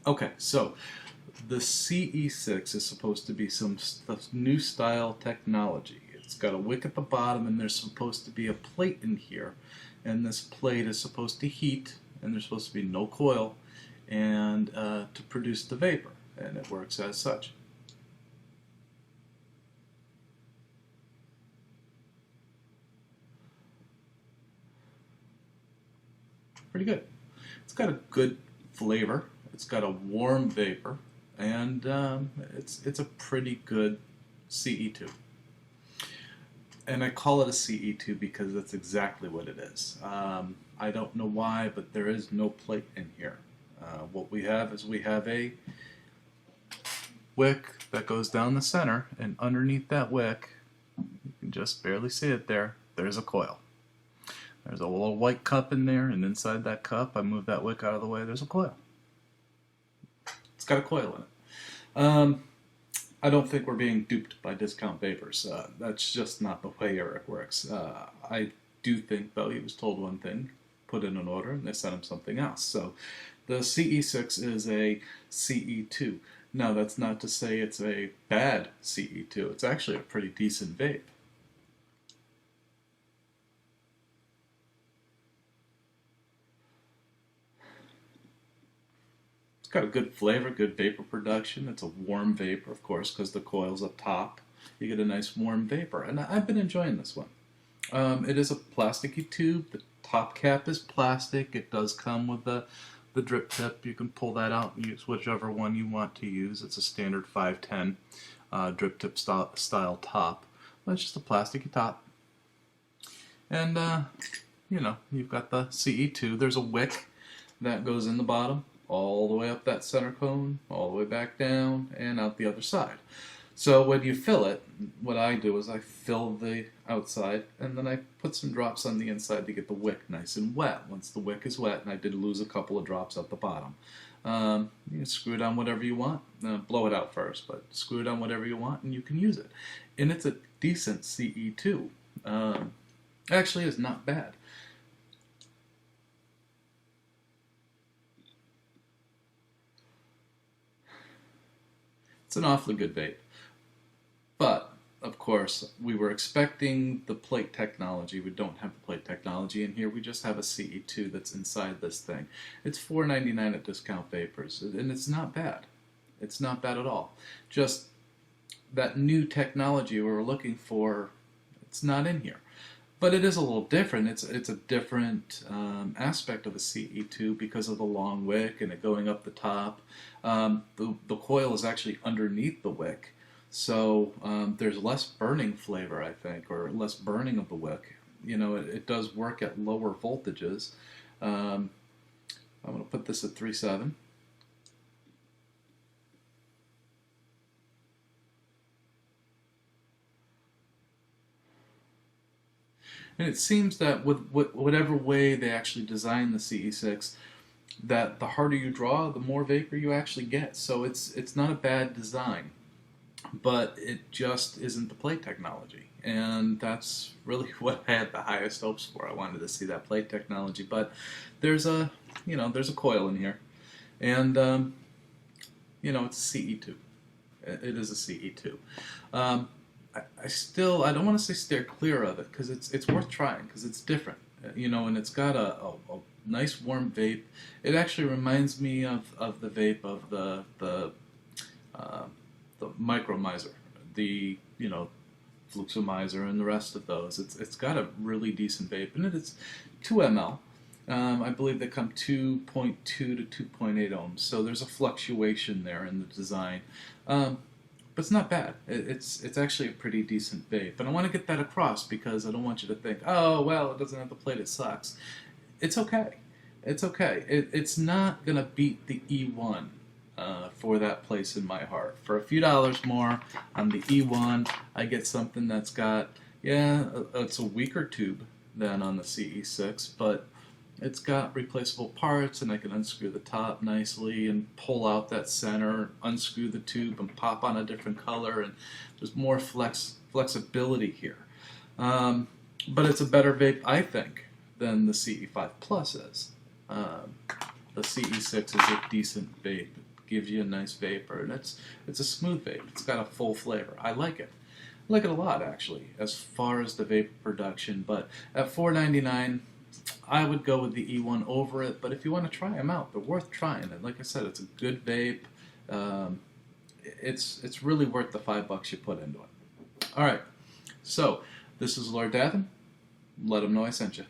Okay, so the CE6 is supposed to be some new style technology. It's got a wick at the bottom, and there's supposed to be a plate in here, and this plate is supposed to heat, and there's supposed to be no coil, and to produce the vapor, and it works as such. Pretty good. It's got a good flavor. It's got a warm vapor, and it's a pretty good CE2. And I call it a CE2 because that's exactly what it is. I don't know why, but there is no plate in here. What we have is we have a wick that goes down the center, and underneath that wick, you can just barely see it there, there's a coil. There's a little white cup in there, and inside that cup, I move that wick out of the way, there's a coil. It's got a coil in it. I don't think we're being duped by discount vapors. That's just not the way Eric works. I do think, though, he was told one thing, put in an order, and they sent him something else. So the CE6 is a CE2. Now, that's not to say it's a bad CE2. It's actually a pretty decent vape. It's got a good flavor, good vapor production. It's a warm vapor, of course, because the coil's up top. You get a nice warm vapor, and I've been enjoying this one. It is a plasticky tube. The top cap is plastic. It does come with the drip tip. You can pull that out and use whichever one you want to use. It's a standard 510 drip tip style top. But it's just a plasticky top. And, you know, you've got the CE2. There's a wick that goes in the bottom, all the way up that center cone, all the way back down, and out the other side. So when you fill it, what I do is I fill the outside, and then I put some drops on the inside to get the wick nice and wet. Once the wick is wet, and I did lose a couple of drops at the bottom, you can screw it on whatever you want. Blow it out first, but screw it on whatever you want, and you can use it. And it's a decent CE2. Actually, it's not bad. It's an awfully good vape. But, of course, we were expecting the plate technology. We don't have the plate technology in here. We just have a CE2 that's inside this thing. It's $4.99 at Discount Vapors, and it's not bad. It's not bad at all. Just that new technology we were looking for, it's not in here. But it is a little different. It's a different aspect of a CE2 because of the long wick and it going up the top. The coil is actually underneath the wick. So there's less burning flavor, I think, or less burning of the wick. You know, it does work at lower voltages. I'm going to put this at 3.7. And it seems that with whatever way they actually design the CE6, that the harder you draw, the more vapor you actually get. So it's not a bad design, but it just isn't the plate technology. And that's really what I had the highest hopes for. I wanted to see that plate technology, but there's a coil in here, and it's a CE2. It is a CE2. I don't want to say steer clear of it because it's worth trying because it's different, and it's got a nice warm vape. It actually reminds me of the vape of the Micromizer, the Fluxomizer, and the rest of those. It's got a really decent vape, and it's 2 ml. I believe they come 2.2 to 2.8 ohms, so there's a fluctuation there in the design. But it's not bad. It's actually a pretty decent vape. And I want to get that across because I don't want you to think, oh, well, it doesn't have the plate, it sucks. It's okay. It's okay. It's not going to beat the E1 for that place in my heart. For a few dollars more on the E1, I get something that's got, it's a weaker tube than on the CE6, but it's got replaceable parts, and I can unscrew the top nicely and pull out that center, unscrew the tube, and pop on a different color, and there's more flexibility here. But it's a better vape, I think, than the CE5 Plus is. The CE6 is a decent vape. It gives you a nice vapor, and it's a smooth vape. It's got a full flavor. I like it. I like it a lot, actually, as far as the vapor production. But at $4.99, I would go with the E1 over it. But if you want to try them out, they're worth trying. And like I said, it's a good vape. It's really worth the $5 you put into it. All right. So this is Lord Dathan. Let him know I sent you.